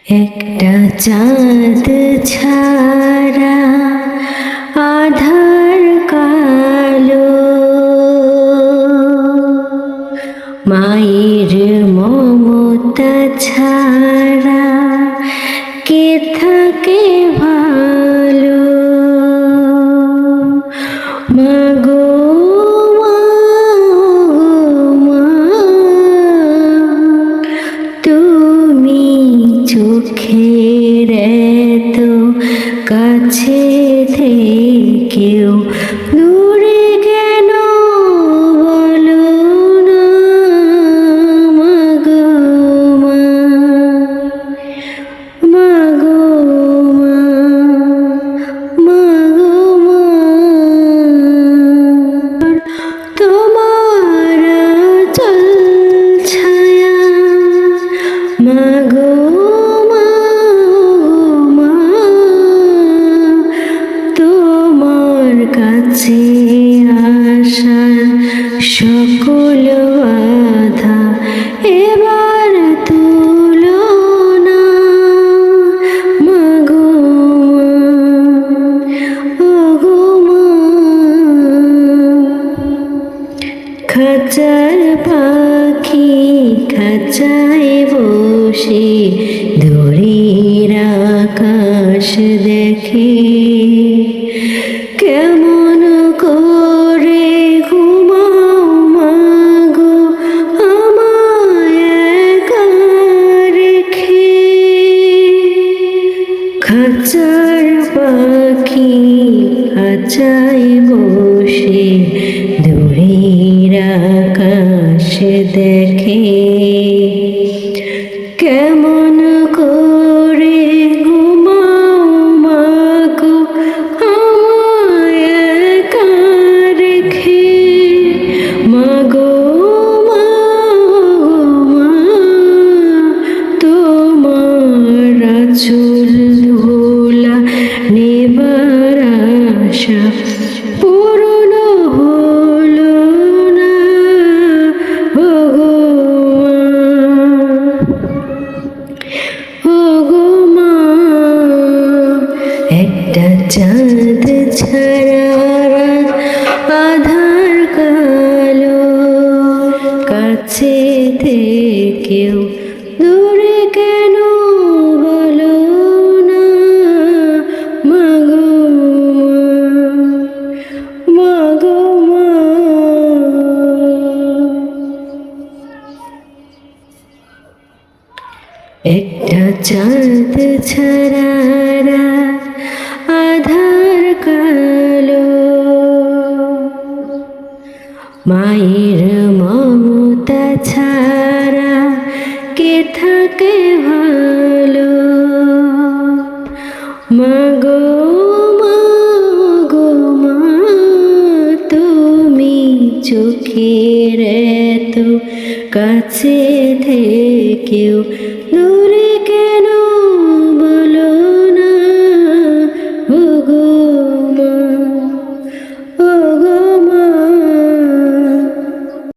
একটা চাঁদ ছাড়া আধার কালো, মায়ের মমতা ছাড়া কে থাকে ভালো। মাগো মা, তুমি চোখের এত কাছে থেকেও দূরে কেন বলো না। মাগো মা, মাগো মা, মাগো মা, তোমার চল ছায়া। মাগো মা, মা, তোমার কাছে আসার সকল বাধা এবার তুলো না। মাগো মা, ওগো মা, খাঁচার পাখি খাঁচায় বসে দূরের আকাশ দেখে, কেমন করে ঘুমাও মাগো আমায় একা রেখে। খাঁচার পাখি খাঁচায় বসে দূরের আকাশ দেখে, কেমন করে ঘুমাও মাগো আমায় একা রেখে। মাগো মা, মা, তোমার আঁচল ধুলা নেবার আশা পূরণ হলো না। ওগো মা, ওগো মা, একটা চাঁদ ছাড়া আধার কালো, কাছে থেকেও দূরে কেন বলো না। মাগো মা, মাগো মা। একটা চাঁদ ছাড়া আধার কালো, মায়ের মমতা ছাড়া কে থাকে ভালো। মাগো মা, গো মা, তুমি চোখের এত কাছে থেকেও